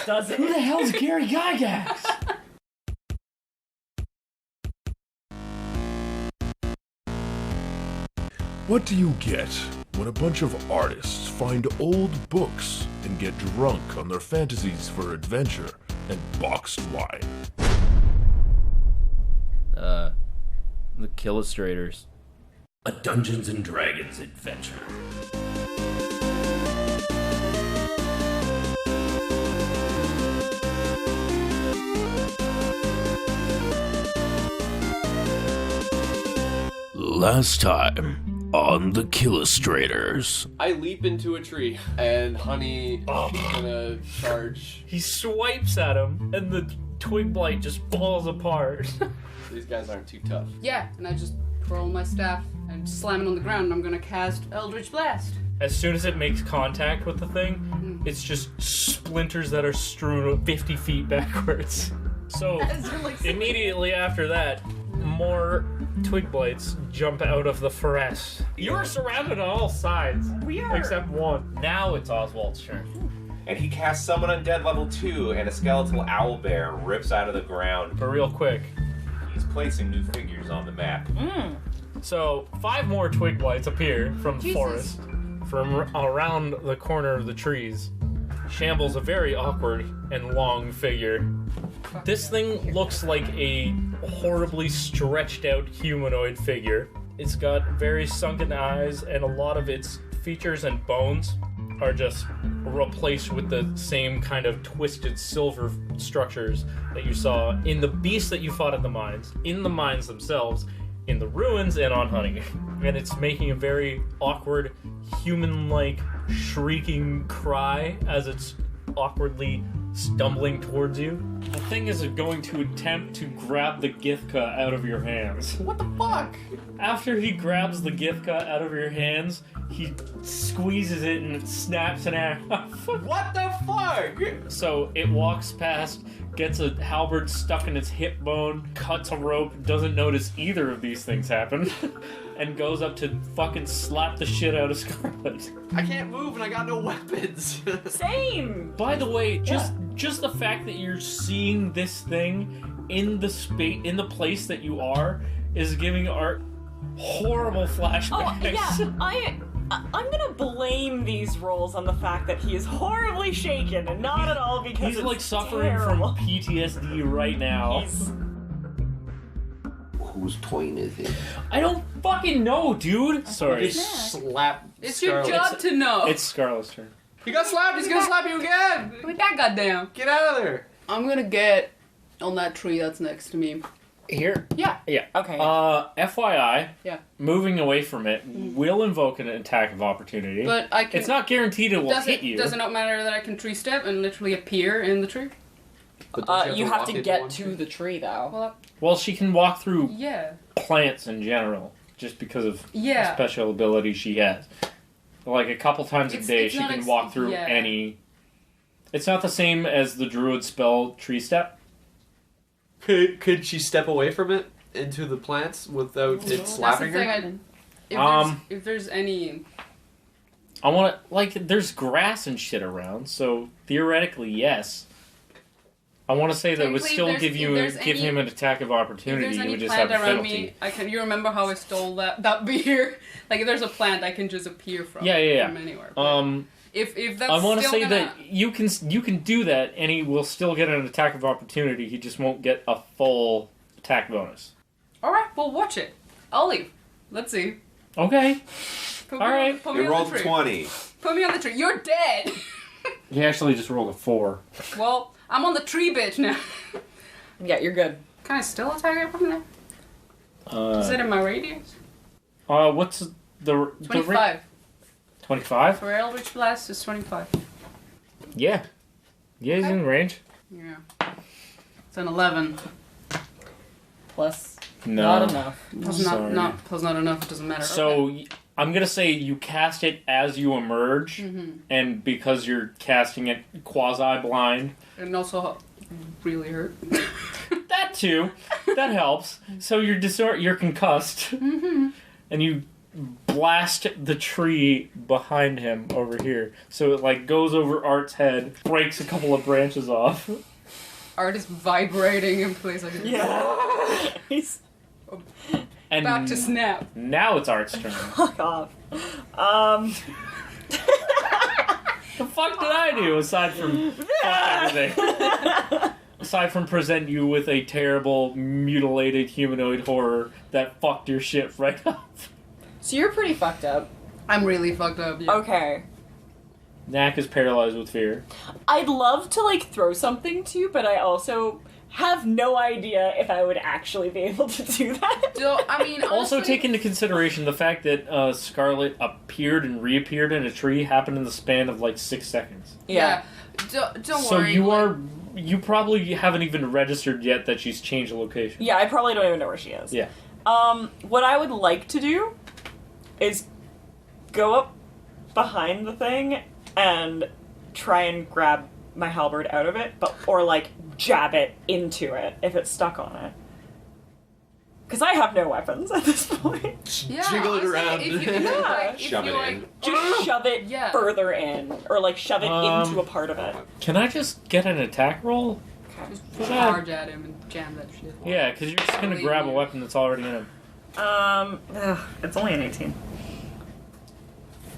does it. Who the hell's Gary Gygax? What do you get when a bunch of artists find old books and get drunk on their fantasies for adventure and boxed wine? The Killustrators. A Dungeons and Dragons adventure. Last time on the Killustrators. I leap into a tree, and Honey is gonna charge. He swipes at him, and the twig blight just falls apart. These guys aren't too tough. Yeah, and I just roll my staff and slam it on the ground, and I'm gonna cast Eldritch Blast. As soon as it makes contact with the thing, it's just splinters that are strewn 50 feet backwards. So, immediately after that, more twig blights jump out of the forest. You are surrounded on all sides. We are. Except one. Now it's Oswalt's turn. And he casts Summon Undead level 2, and a skeletal owlbear rips out of the ground. But real quick. He's placing new figures on the map. So, 5 more twig blights appear from the forest, from around the corner of the trees. Shambles a very awkward and long figure. This thing looks like a horribly stretched out humanoid figure. It's got very sunken eyes, and a lot of its features and bones are just replaced with the same kind of twisted silver structures that you saw in the beast that you fought at the mines, in the mines themselves, in the ruins, and on Honey. And it's making a very awkward, human-like, shrieking cry as it's awkwardly stumbling towards you. The thing is going to attempt to grab the Githka out of your hands. What the fuck? After he grabs the Githka out of your hands, he squeezes it and it snaps in half. What the fuck? So it walks past, gets a halberd stuck in its hip bone, cuts a rope, doesn't notice either of these things happen, and goes up to fucking slap the shit out of Scarlet. I can't move and I got no weapons. Same! By the way, just the fact that you're seeing this thing in the place that you are is giving Art horrible flashbacks. Oh, yeah, I'm gonna blame these rolls on the fact that he is horribly shaken and not at all because he's it's like suffering terrible. from PTSD right now. Whose twine is it? I don't fucking know, dude. Sorry. Just slap. It's Scarlet. your job to know. It's Scarlet's turn. He got slapped. He's gonna slap you again. With that goddamn. Get out of there. I'm gonna get on that tree that's next to me. Here? Yeah. Yeah. Okay. FYI, Yeah. moving away from it will invoke an attack of opportunity. But I can. It's not guaranteed it will hit you. Does it not matter that I can tree step and literally appear in the tree? But you have walk to into get one to tree? the tree, though. Well, she can walk through Yeah. plants in general, just because of Yeah. a special ability she has. Like, a couple times a day, it's she not can walk through yeah. any... It's not the same as the druid spell Tree Step. Could she step away from it into the plants without it slapping That's the her? thing. If there's any... I want to... Like, there's grass and shit around, so theoretically, yes. I want to say that it would still give him an attack of opportunity. If there's You any would just have plant a around penalty. me, you remember how I stole that beer? Like, if there's a plant, I can just appear from. Yeah. From anywhere. If that's I want to still say gonna... that you can do that, and he will still get an attack of opportunity. He just won't get a full attack bonus. All right, well, watch it. I'll leave. Let's see. Okay. Put All me right. On, put me You on rolled the tree. 20. Put me on the tree. You're dead. He actually just rolled a 4. Well, I'm on the tree, bitch, now. Yeah, you're good. Can I still attack it from there? Is it in my radius? What's the 25. 25? For Eldritch Blast, is 25. Yeah. Yeah, he's in range. Yeah. It's an 11. Plus, No. not enough. Plus not enough. It doesn't matter. So Okay. I'm gonna say you cast it as you emerge, and because you're casting it quasi-blind, And also really hurt. that too, that helps. So you're concussed, and you blast the tree behind him over here. So it like goes over Art's head, breaks a couple of branches off. Art is vibrating in place like Yeah. He's And about to snap. now it's Art's turn. fuck off. The fuck did I do aside from fuck everything? Aside from present you with a terrible, mutilated humanoid horror that fucked your shit right up. So you're pretty fucked up. I'm really fucked up. Yeah. Okay. Knack is paralyzed with fear. I'd love to, like, throw something to you, but I also have no idea if I would actually be able to do that. So, I mean, Also honestly, take into consideration the fact that Scarlet appeared and reappeared in a tree happened in the span of like 6 seconds. Yeah. Don't So worry. you probably haven't even registered yet that she's changed the location. Yeah, I probably don't even know where she is. Yeah. What I would like to do is go up behind the thing and try and grab my halberd out of it, or like jab it into it if it's stuck on it. Because I have no weapons at this point. Yeah, Jiggle it honestly, around. If you, Yeah. Shove it in. Just shove it Yeah. further in, or like shove it into a part of it. Can I just get an attack roll? Just charge at him and jam that shit. Yeah, because you're just gonna grab a weapon that's already in him. It's only an 18.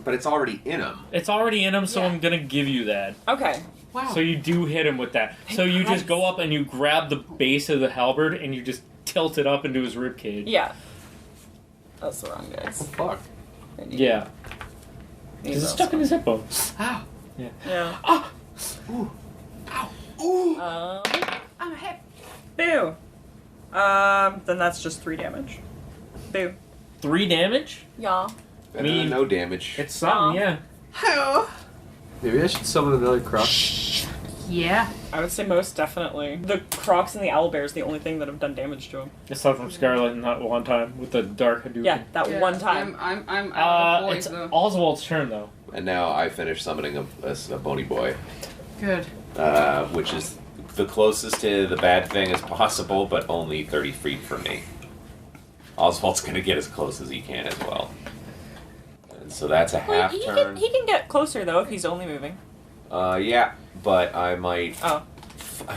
But it's already in him. It's already in him, so Yeah. I'm gonna give you that. Okay. Wow. So you do hit him with that. So you just go up and you grab the base of the halberd and you just tilt it up into his ribcage. Yeah. That's the wrong dice. Fuck. Yeah. Because it's stuck in his hip bone. Ow. Yeah. Ah! I'm hip. Boo. Then that's just 3 damage. Boo. 3 damage? Yeah. Better Me- than no damage. It's something, yeah. Maybe I should summon another croc. Yeah. I would say most definitely. The Crocs and the Owlbear is the only thing that have done damage to him. Aside from Scarlet and that one time with the dark Hadouken. Yeah, that Yeah, one time. I'm out of boys, It's though. Oswald's turn, though. And now I finish summoning a bony boy, Good. which is the closest to the bad thing as possible, but only 30 feet from me. Oswald's gonna get as close as he can as well. And so that's a half turn. He can get closer though if he's only moving. Yeah, but I might. Oh.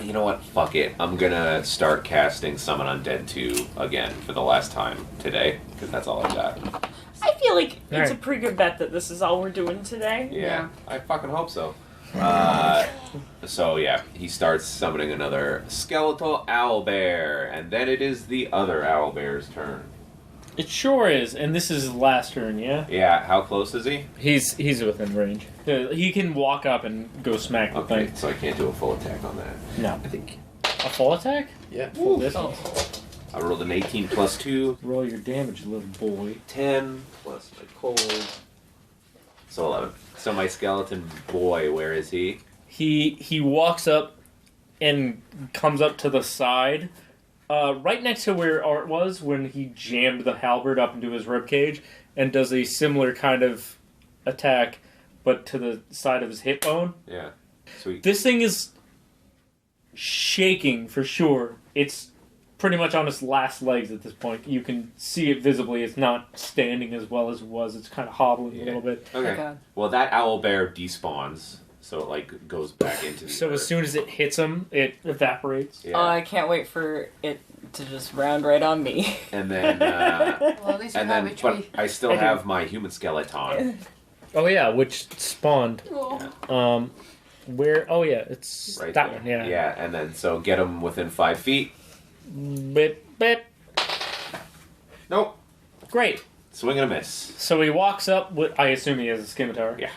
You know what? Fuck it. I'm gonna start casting Summon Undead 2 again for the last time today, because that's all I got. I feel like it's Alright. a pretty good bet that this is all we're doing today. Yeah, I fucking hope so. So yeah, he starts summoning another skeletal owlbear, and then it is the other owlbear's turn. It sure is, and this is his last turn, yeah? Yeah, how close is he? He's within range. He can walk up and go smack the Okay, thing. so I can't do a full attack on that. No. I think. A full attack? Yeah. Full distance. I rolled an 18 plus 2, Roll your damage, little boy. 10 plus my cold. So 11. So my skeleton boy, where is he? He walks up and comes up to the side, right next to where Art was when he jammed the halberd up into his ribcage, and does a similar kind of attack, but to the side of his hip bone. Yeah. Sweet. This thing is shaking for sure. It's pretty much on its last legs at this point. You can see it visibly. It's not standing as well as it was. It's kind of hobbling a little bit. Okay. God. Well, that owlbear despawns, so it like goes back into the So as earth. soon as it hits him, it evaporates. Yeah. I can't wait for it to just round right on me. And then, Well, at least you and have then, a but tree. I still have my human skeleton. Oh yeah, which spawned. Oh. Where? Oh yeah, it's Right that there. one. Yeah. Yeah, and then so get him within 5 feet. Bit bit. Nope. Great. Swing and a miss. So he walks up with. I assume he has a scimitar. Yeah.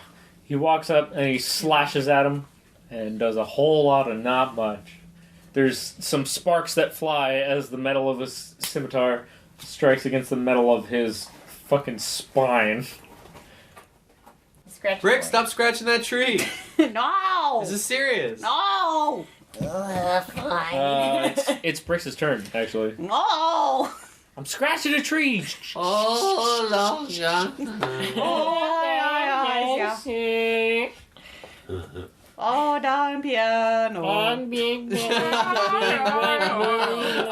He walks up and he slashes at him, and does a whole lot of not much. There's some sparks that fly as the metal of his scimitar strikes against the metal of his fucking spine. Scratch. Brix, stop scratching that tree. No. This is serious. No. It's Brix's turn, actually. No. I'm scratching a tree. Oh, Long John. Oh, darn piano. I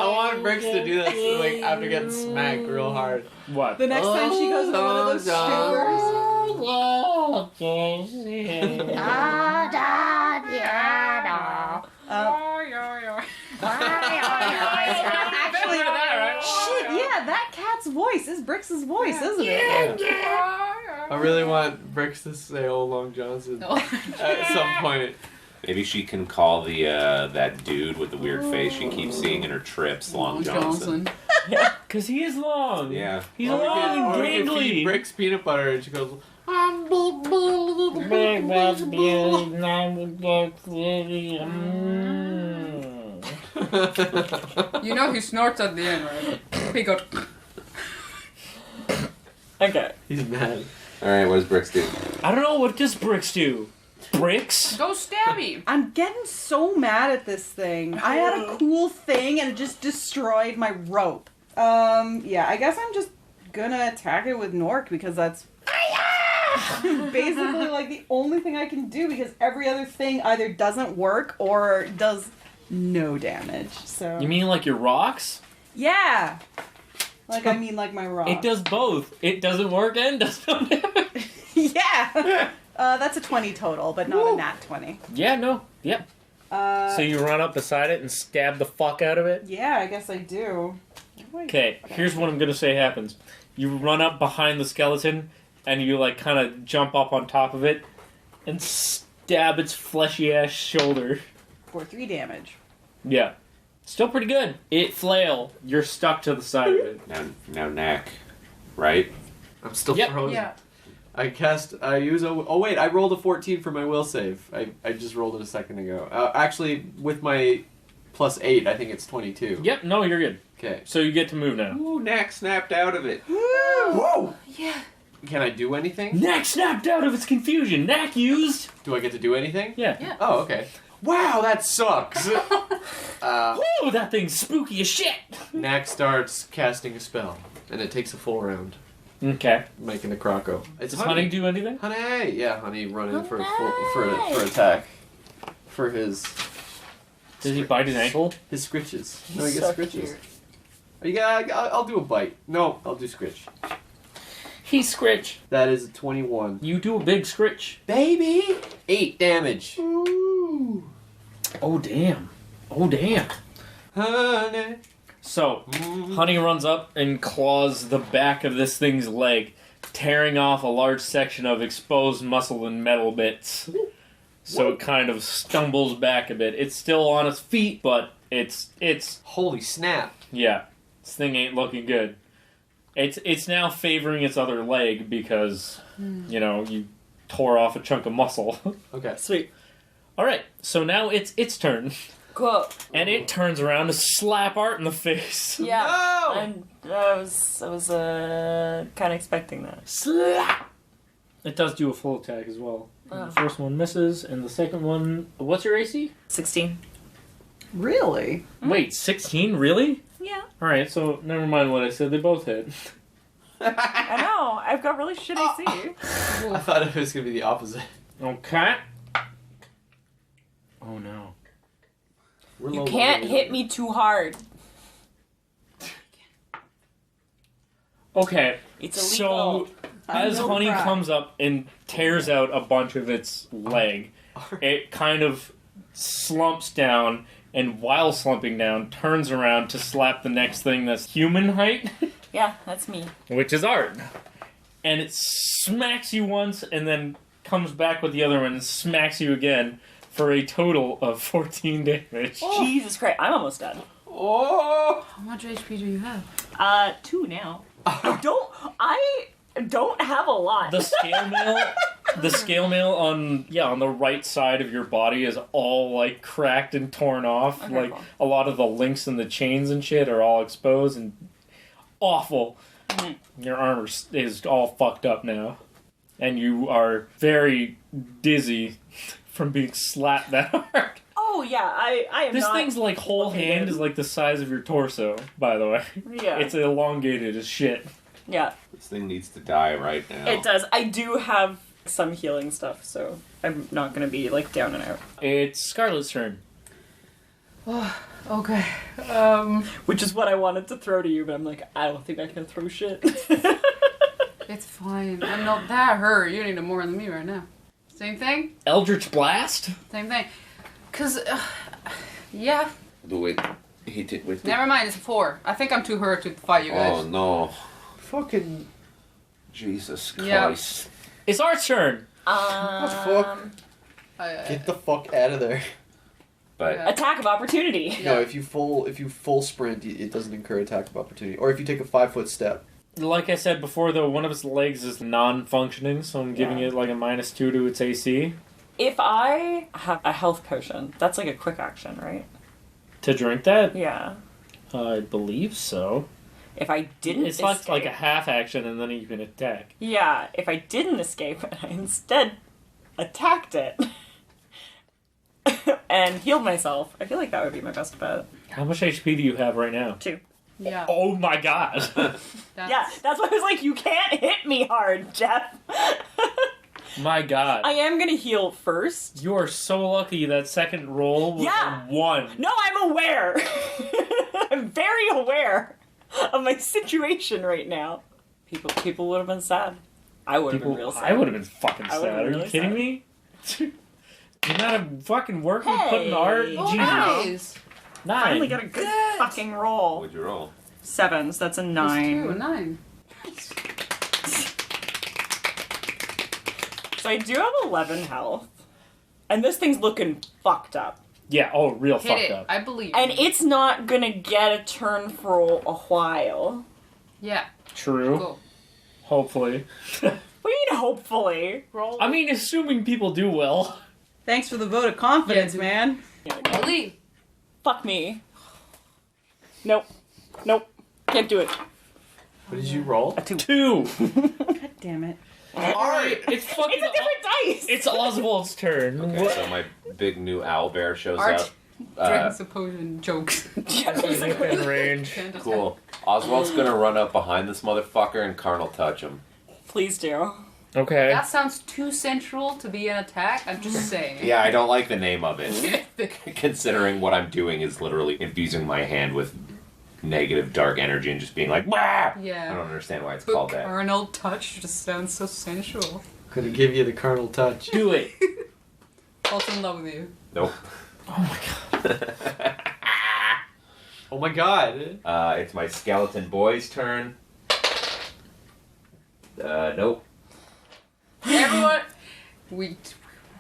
want Brix to do that like after getting smacked real hard. What? The next time she goes into one of those strippers. Actually, shit, yeah, that cat's voice is Brix's voice, isn't it? I really want Brix to say "Oh, Long Johnson" at some point. Maybe she can call the that dude with the weird face she keeps seeing in her trips, Long Johnson. Because he is long. Yeah. He's Or we long can- and or we can feed gangly. Brix peanut butter and she goes, You know he snorts at the end, right? He goes. Okay. he's mad. Alright, what does Brix do? I don't know, what does Brix do? Brix? Go stabby. I'm getting so mad at this thing. I had a cool thing and it just destroyed my rope. Yeah, I guess I'm just gonna attack it with Nork because that's basically like the only thing I can do because every other thing either doesn't work or does no damage. So You mean like your rocks? yeah. Like I mean like my rock. It does both. It doesn't work and does no damage. Yeah. That's a 20 total, but not a nat 20. Yeah, no. Yep. So you run up beside it and stab the fuck out of it? Yeah, I guess I do. Okay, here's what I'm gonna say happens. You run up behind the skeleton and you like kind of jump up on top of it and stab its fleshy ass shoulder. For 3 damage. Yeah. Still pretty good. It flail. You're stuck to the side of it. Now Knack, right? I'm still Yep. frozen. Yeah. I wait, I rolled a 14 for my will save. I just rolled it a second ago. Actually, with my plus 8, I think it's 22. Yep, no, you're good. Okay. So you get to move now. Ooh, Knack snapped out of it. Whoa! Yeah. Can I do anything? Knack snapped out of its confusion. Knack used. Do I get to do anything? Yeah. Yeah. Oh, okay. Wow, that sucks! Whoa, that thing's spooky as shit. Knack starts casting a spell, and it takes a full round, Okay. making a Croco. It's Does Honey do anything? Honey! Yeah, Honey run in for attack. For his Does he bite his ankle? scritches. No, he gets So scritches. cute. Yeah, I'll do a bite. No, I'll do scritch. He's scritch. That is a 21. You do a big scritch. Baby! 8 damage. Oh, damn. Oh, damn. Honey. So, Honey runs up and claws the back of this thing's leg, tearing off a large section of exposed muscle and metal bits. So it kind of stumbles back a bit. It's still on its feet, but it's Holy snap. yeah. This thing ain't looking good. It's now favoring its other leg because, you know, you tore off a chunk of muscle. Okay. Sweet. Alright, so now it's its turn. Cool. And it turns around to slap Art in the face. Yeah. No! And I was kind of expecting that. Slap! It does do a full attack as well. Oh. The first one misses, and the second one... What's your AC? 16. Really? Wait, 16? Really? Yeah. Alright, so never mind what I said. They both hit. I know. I've got really shit AC. I thought it was going to be the opposite. Okay. Oh no. We're You low can't level. hit me too hard. Okay, It's so illegal. as no Honey cry. comes up and tears out a bunch of its leg, it kind of slumps down, and while slumping down, turns around to slap the next thing that's human height, Yeah, that's me. which is Art. And it smacks you once, and then comes back with the other one and smacks you again for a total of 14 damage. Jesus Christ, I'm almost done. Oh! How much HP do you have? 2 now. I don't have a lot. The scale mail on the right side of your body is all like cracked and torn off. Okay, like cool. a lot of the links and the chains and shit are all exposed and awful. Your armor is all fucked up now, and you are very dizzy from being slapped that hard. Oh yeah, I am This not. thing's like whole looking hand good. is like the size of your torso. By the way, Yeah. it's elongated as shit. Yeah, This thing needs to die right now. it does. I do have some healing stuff, so I'm not gonna be, like, down and out. It's Scarlet's turn. Okay. Which is what I wanted to throw to you, but I'm like, I don't think I can throw shit. It's fine. I'm not that hurt. You need it more than me right now. Same thing? Eldritch Blast? Same thing. Cause, yeah. Wait, he did. Wait, Never mind, it's a 4. I think I'm too hurt to fight you guys. Oh no! Fucking. Jesus Yeah. Christ! It's our turn. What the fuck? Get the fuck out of there. But Yeah. Attack of opportunity. No, if you full sprint, it doesn't incur attack of opportunity. Or if you take a 5-foot step. Like I said before, though, one of its legs is non-functioning, so I'm giving it like a -2 to its AC. If I have a health potion, that's like a quick action, right? To drink that? Yeah. I believe so. If I didn't It's escape... like a half action, and then you can attack. Yeah, if I didn't escape and I instead attacked it and healed myself, I feel like that would be my best bet. How much HP do you have right now? 2. Yeah. Oh my god! Yeah, that's why I was like, you can't hit me hard, Jeph. My god. I am gonna heal first. You are so lucky that second roll was Yeah. a 1. No, I'm aware. I'm very aware of my situation right now. People would have been sad. I would have been real sad. I would have been fucking I sad. would've Are been you really kidding sad. me? The amount of fucking work we put in Hey. art? Oh, Jesus. wow. Nice. 9. Finally got a good fucking roll. what'd you roll? 7s, that's a It's 9. 2, 9. So I do have 11 health. And this thing's looking fucked up. Yeah, oh, real Hit fucked it. up. I believe. And it's not gonna get a turn for a while. Yeah. True. Go. Hopefully. What do you mean, hopefully? Roll. I mean, assuming people do well. Thanks for the vote of confidence, Yeah, man. Believe. Fuck me. Nope. Nope. Can't do it. What did you roll? A 2. 2. God damn it. Alright, it's fucking... It's a different dice! It's Oswald's turn. Okay, so my big new owl bear shows Art. up. Drinks a potion. Jokes. Within range. Can't attack. Cool. Oswald's gonna run up behind this motherfucker and Carnal touch him. Please do. Okay. That sounds too central to be an attack. I'm just saying. Yeah, I don't like the name of it. Considering what I'm doing is literally infusing my hand with negative dark energy and just being like, "Bah!" Yeah. I don't understand why it's But called that. carnal touch just sounds so sensual. Gonna give you the carnal touch. Do it. Also in love with you. Nope. Oh my god. It's my skeleton boy's turn. Nope. Everyone, we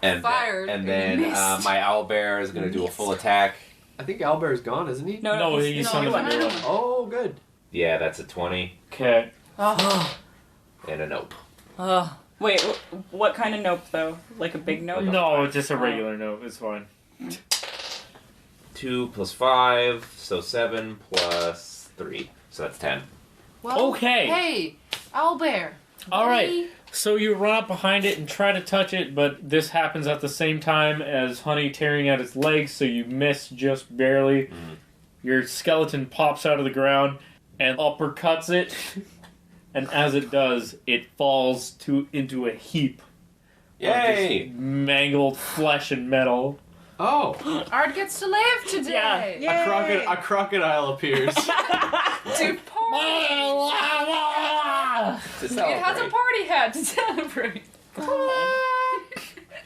And fired. and then missed. my owlbear is gonna do a full attack. I think Owlbear's gone, isn't he? No, he's no, summoned he a new went. one. Oh, good. Yeah, that's a 20 Okay. Oh, and a nope. Wait, what kind of nope, though? Like a big nope? No, just a regular note. It's fine. 2 plus 5, so 7 plus 3, so that's 10. well, Okay. Hey, owlbear. All right. buddy. So you run up behind it and try to touch it, but this happens at the same time as Honey tearing at its legs, so you miss just barely. Your skeleton pops out of the ground and uppercuts it, and as it does, it falls into a heap Yay! of mangled flesh and metal. Oh. Art gets to live today. Yeah. A crocodile appears. To party. To It has a celebrate. party hat to celebrate.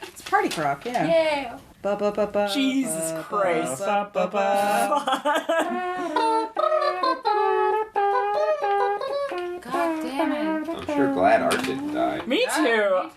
It's Party Croc, yeah. Yeah. Ba, ba, ba, ba, Jesus ba, Christ. ba, ba, ba. God damn it. I'm sure glad Art didn't die. Me Yeah, too.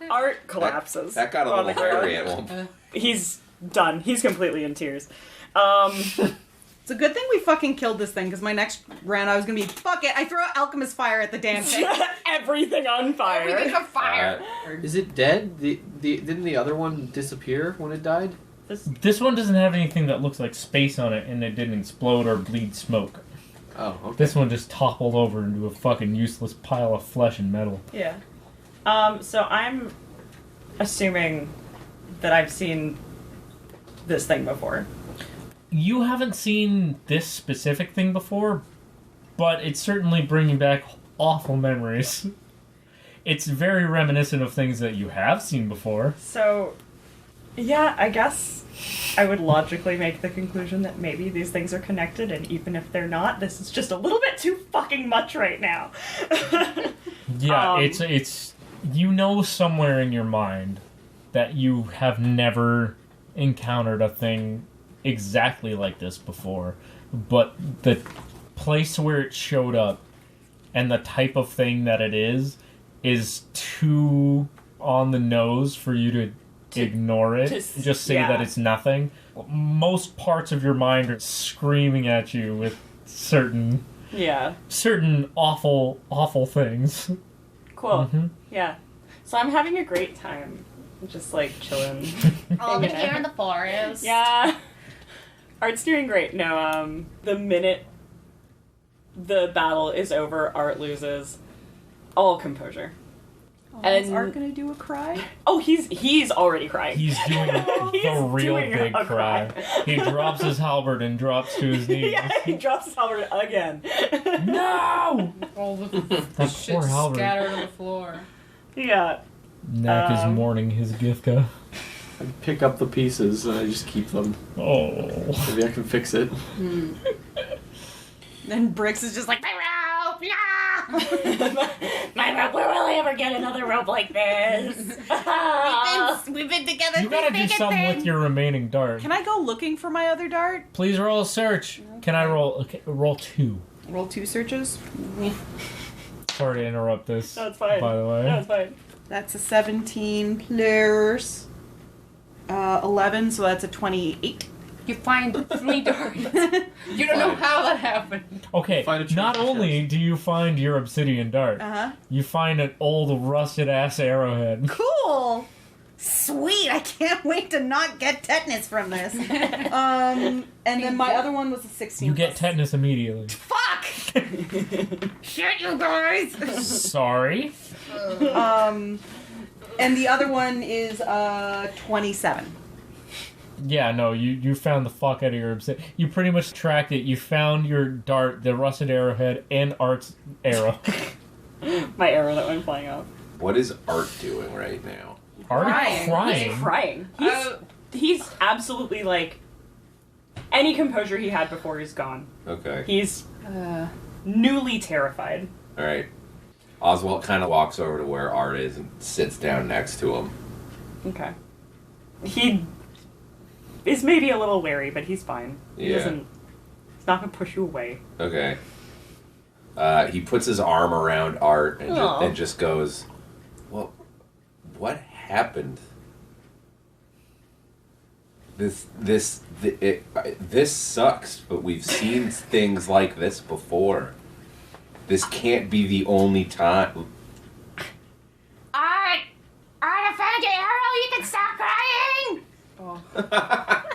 me too. Art collapses. That got a on little the ground. hairy at one point. He's done. He's completely in tears. It's a good thing we fucking killed this thing, because my next round I was gonna be, fuck it, I throw alchemist fire at the damn thing. Everything on fire. Everything's on fire. Is it dead? Didn't the other one disappear when it died? This one doesn't have anything that looks like space on it, and it didn't explode or bleed smoke. Oh, okay. This one just toppled over into a fucking useless pile of flesh and metal. Yeah. So I'm assuming that I've seen this thing before. You haven't seen this specific thing before, but it's certainly bringing back awful memories. It's very reminiscent of things that you have seen before. So Yeah, I guess I would logically make the conclusion that maybe these things are connected, and even if they're not, this is just a little bit too fucking much right now. Yeah, it's you know somewhere in your mind that you have never encountered a thing exactly like this before, but the place where it showed up and the type of thing that it is too on the nose for you to ignore it. Just say that it's nothing. Most parts of your mind are screaming at you with certain awful things. Cool. Yeah. So I'm having a great time. Just like chilling. Over here in the forest. Yeah. Art's doing great. No, the minute the battle is over, Art loses all composure. Is Art gonna do a cry? Oh, he's already crying. He's doing the real big cry. He drops his halberd and drops to his knees. Yeah, he drops his halberd again. No! All the That shit poor halberd. scattered on the floor. Yeah. Knack is mourning his Gifka. I pick up the pieces and I just keep them. Oh. Maybe I can fix it. Then Brix is just like, my rope! Yeah! My rope, will we ever get another rope like this? we've been together. You gotta do something with your remaining dart. Can I go looking for my other dart? Please roll a search. Okay. Can I roll? Okay, roll 2. Roll 2 searches? Sorry to interrupt this. No, it's fine. By the way. No, it's fine. That's a 17 plus 11, so that's a 28. You find 3 darts. You don't know how that happened. Okay, not only do you find your obsidian dart, you find an old rusted-ass arrowhead. Cool! Sweet! I can't wait to not get tetanus from this. And then my other one was a 16. You get tetanus immediately. Fuck! Shit, you guys! Sorry. And the other one is 27. Yeah, no, you found the fuck out of your obsidian. You pretty much tracked it. You found your dart, the rusted arrowhead, and Art's arrow. My arrow that went flying off. What is Art doing right now? Art is crying. He's crying. He's absolutely like any composure he had before is gone. Okay. He's newly terrified. All right. Oswalt kind of walks over to where Art is and sits down next to him. Okay. He is maybe a little wary, but he's fine. He's not gonna push you away. Okay. He puts his arm around Art and just goes, "Well, what happened? This sucks, but we've seen things like this before. This can't be the only time." Art, I found your arrow. You can stop crying.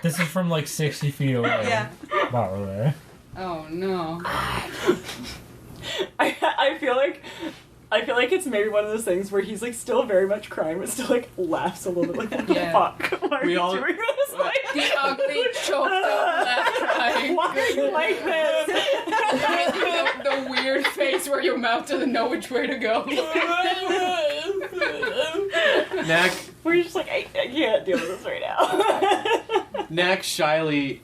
This is from like 60 feet away. Yeah. Not really. Oh no. I feel like it's maybe one of those things where he's like still very much crying, but still like laughs a little bit. Like, what the fuck? Why are you doing this? Like, The ugly choked up laugh crying. why are you like this? the weird face where your mouth doesn't know which way to go. Knack, Where you're just like, I can't deal with this right now. Knack shyly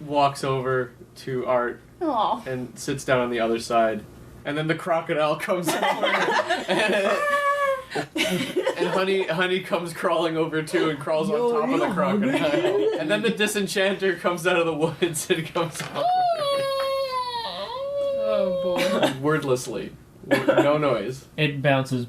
walks over to Art Aw. and sits down on the other side. And then the crocodile comes over and Honey comes crawling over too and crawls on top of the crocodile. And then the disenchanter comes out of the woods and comes over. Oh boy. Wordlessly. No noise. It bounces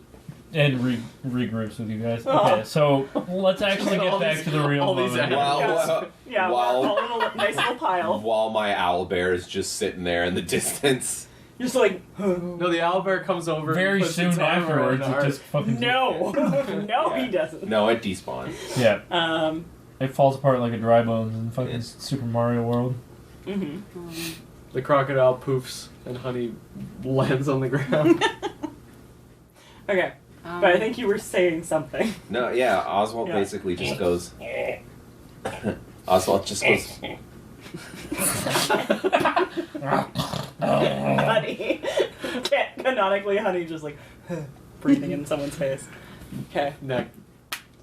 and regroups with you guys. Okay, so let's actually get back to the real all these moment. animals. All in a nice little pile. While my owlbear is just sitting there in the distance. You're just like, No, the owlbear comes over Very and puts soon its arm afterwards, around it Art. just fucking... no, he doesn't. No, it despawns. Yeah. It It falls apart like a dry bones in fucking Super Mario World. The crocodile poofs and Honey lands on the ground. Okay, but I think you were saying something. No, yeah, Oswalt basically just goes... Oswalt just goes... Honey. Canonically, Honey just like breathing in someone's face. Okay. Knack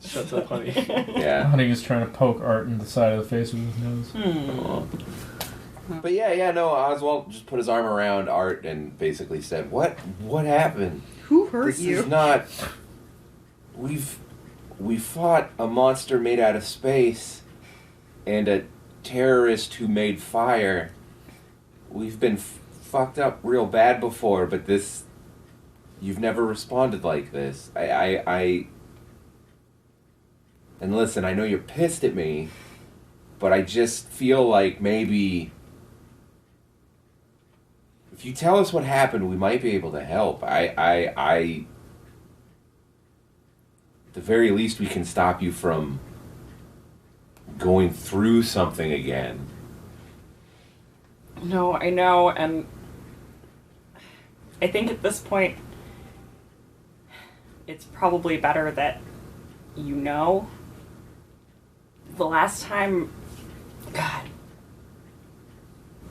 Shuts up, honey. Yeah. Honey is trying to poke Art in the side of the face with his nose. Aw. But no, Oswalt just put his arm around Art and basically said, What happened? Who hurt This you? is not... We fought a monster made out of space and a terrorist who made fire. We've been fucked up real bad before, but this... You've never responded like this. And listen, I know you're pissed at me, but I just feel like maybe... If you tell us what happened, we might be able to help. At the very least, we can stop you from going through something again. No, I know, and I think at this point, it's probably better that you know. The last time... God.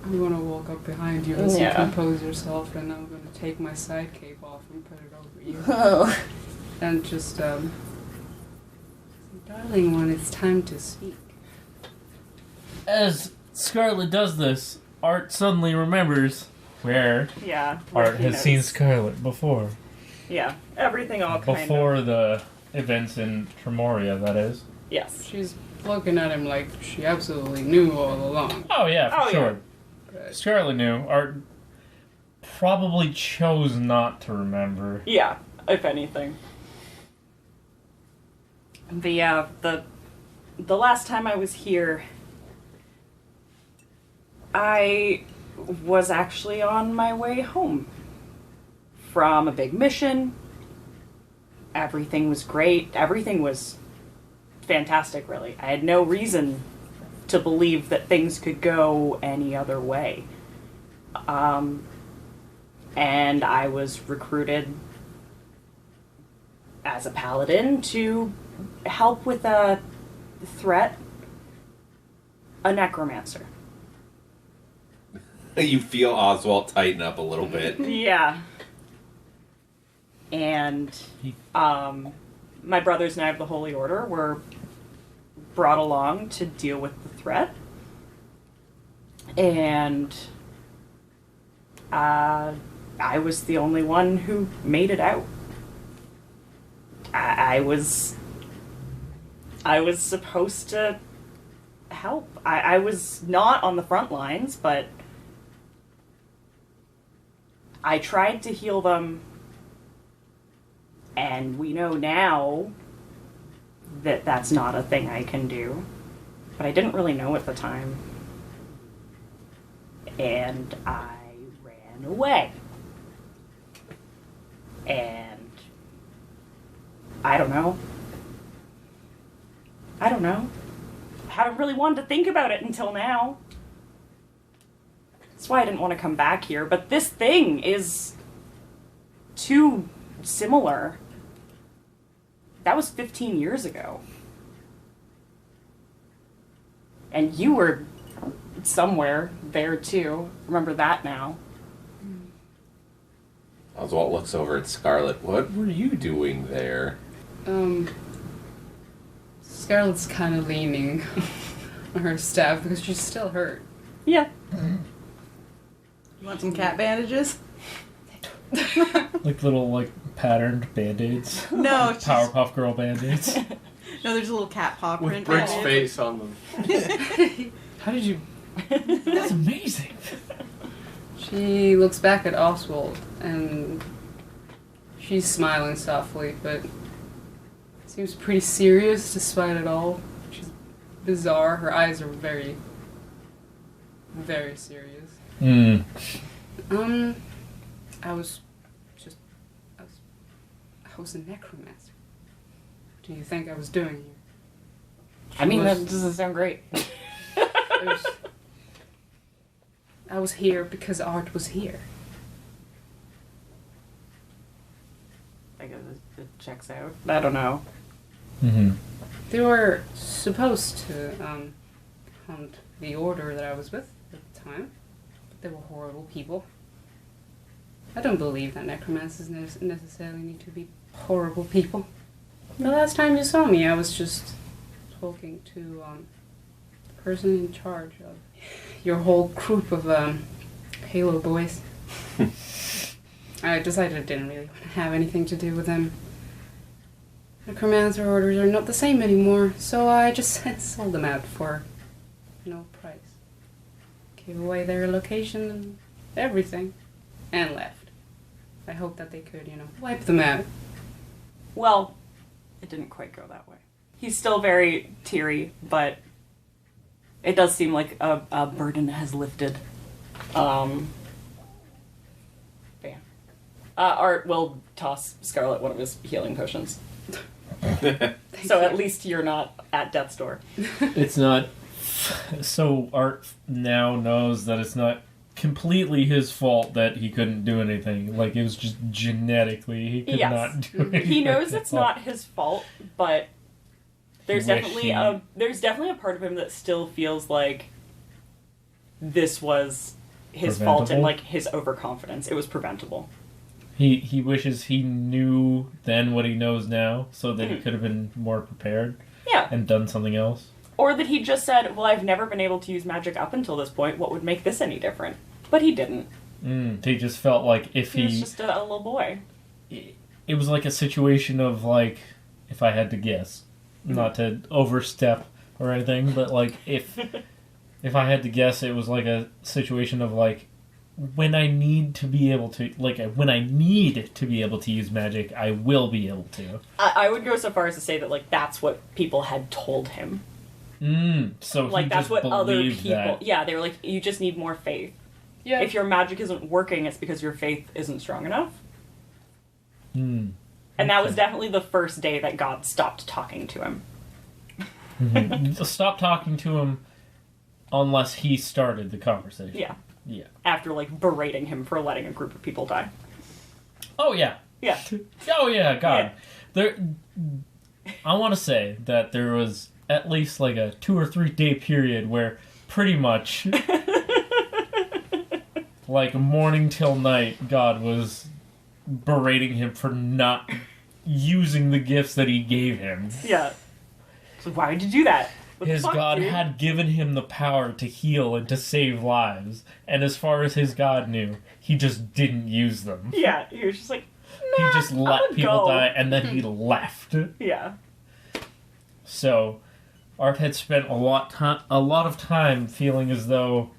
I'm gonna walk up behind you as Yeah. you compose yourself, and I'm gonna take my side cape off and put it over you. Oh. And just, darling one, it's time to speak. As Scarlet does this, Art suddenly remembers where Yeah. Art he has knows. seen Scarlet before. Yeah, everything all kind of... Before the events in Tremoria, that is. Yes. She's looking at him like she absolutely knew all along. Oh, yeah, for Oh, sure. But Scarlet knew. Art probably chose not to remember. Yeah, if anything. The last time I was here, I was actually on my way home from a big mission. Everything was great. Everything was fantastic, really. I had no reason to believe that things could go any other way. And I was recruited as a paladin to help with a threat, a necromancer. You feel Oswalt tighten up a little bit. Yeah. And my brothers and I of the Holy Order were brought along to deal with the threat. And I was the only one who made it out. I was supposed to help. I was not on the front lines, but I tried to heal them, and we know now that that's not a thing I can do. But I didn't really know at the time. And I ran away. And I don't know. I haven't really wanted to think about it until now. That's why I didn't want to come back here. But this thing is too similar. That was 15 years ago. And you were somewhere there too. Remember that now. Oswalt looks over at Scarlet. What were you doing there? Scarlet's kind of leaning on her staff because she's still hurt. Yeah. You want some cat bandages? Like little, patterned band-aids. No, it's just, Powerpuff Girl band-aids. no, there's a little cat paw With print. Brix' bandage. face on them. How did you... That's amazing. She looks back at Oswalt and she's smiling softly, but seems pretty serious despite it all. She's bizarre. Her eyes are very, very serious. Hmm. I was a necromancer. What do you think I was doing here? I mean, that doesn't sound great. I was here because Art was here. I guess it checks out. I don't know. Mm-hmm. They were supposed to hunt the order that I was with at the time, but they were horrible people. I don't believe that necromancers necessarily need to be horrible people. The last time you saw me, I was just talking to the person in charge of your whole group of Halo boys. I decided I didn't really want to have anything to do with them. The commands or orders are not the same anymore, so I just sold them out for no price. Gave away their location and everything, and left. I hoped that they could, wipe them out. Well, it didn't quite go that way. He's still very teary, but it does seem like a burden has lifted. But yeah. Art will toss Scarlet one of his healing potions. So at least you're not at death's door. It's not. So Art now knows that it's not completely his fault that he couldn't do anything. Like, it was just genetically he could not do anything. He knows it's not his fault, but there's definitely a part of him that still feels like this was his fault and like his overconfidence. It was preventable. He wishes he knew then what he knows now, so that he could have been more prepared. Yeah. And done something else. Or that he just said, well, I've never been able to use magic up until this point. What would make this any different? But he didn't. He just felt like if he was just a little boy. It was like a situation of, like, if I had to guess, not to overstep or anything, but, like, if I had to guess, it was like a situation of, like, when I need to be able to use magic, I will be able to. I would go so far as to say that, like, that's what people had told him. So like, that's what other people... That. Yeah, they were like, you just need more faith. Yeah. If your magic isn't working, it's because your faith isn't strong enough. And that was definitely the first day that God stopped talking to him. Stop talking to him unless he started the conversation. Yeah. Yeah. After, like, berating him for letting a group of people die. Oh, yeah. Yeah. Oh, yeah, God. Yeah. I want to say that there was at least, like, a 2 or 3 day period where pretty much, like, morning till night, God was berating him for not using the gifts that he gave him. Yeah. So why did you do that? His God had given him the power to heal and to save lives, and as far as his God knew, he just didn't use them. Yeah, he was just like, nah, he just let people die, and then he left. Yeah. So, Art had spent a lot of time feeling as though,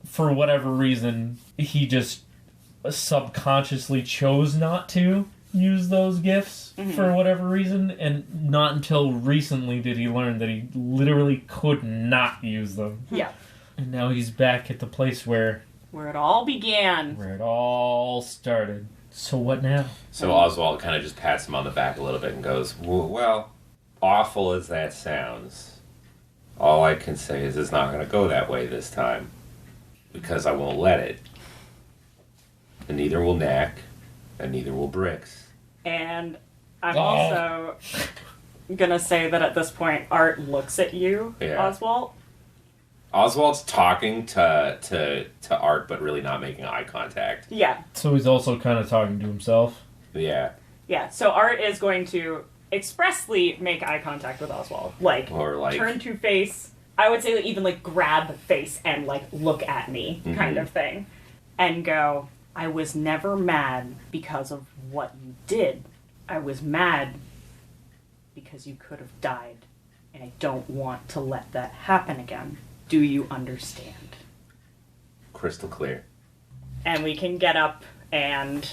for whatever reason, he just subconsciously chose not to use those gifts for whatever reason, and not until recently did he learn that he literally could not use them. Yeah. And now he's back at the place where it all began. Where it all started. So what now? So Oswalt kind of just pats him on the back a little bit and goes, well, awful as that sounds, all I can say is it's not going to go that way this time. Because I won't let it. And neither will Knack, and neither will Brix. And I'm also gonna say that at this point, Art looks at you, Oswalt. Oswalt's talking to Art, but really not making eye contact. Yeah. So he's also kind of talking to himself. Yeah. Yeah. So Art is going to expressly make eye contact with Oswalt, or turn to face. I would say even like grab face and like look at me, kind of thing, and go. I was never mad because of what you did. I was mad because you could have died, and I don't want to let that happen again. Do you understand? Crystal clear. And we can get up and...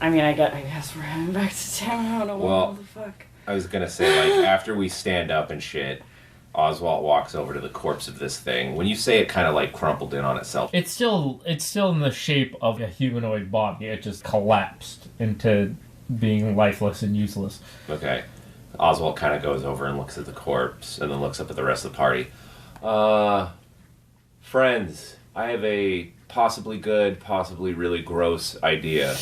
I mean, I guess we're heading back to town. I don't know what the fuck. I was gonna say, like, after we stand up and shit, Oswalt walks over to the corpse of this thing. When you say it kind of like crumpled in on itself. It's still in the shape of a humanoid body. It just collapsed into being lifeless and useless. Okay. Oswalt kind of goes over and looks at the corpse and then looks up at the rest of the party. Friends, I have a possibly good, possibly really gross idea.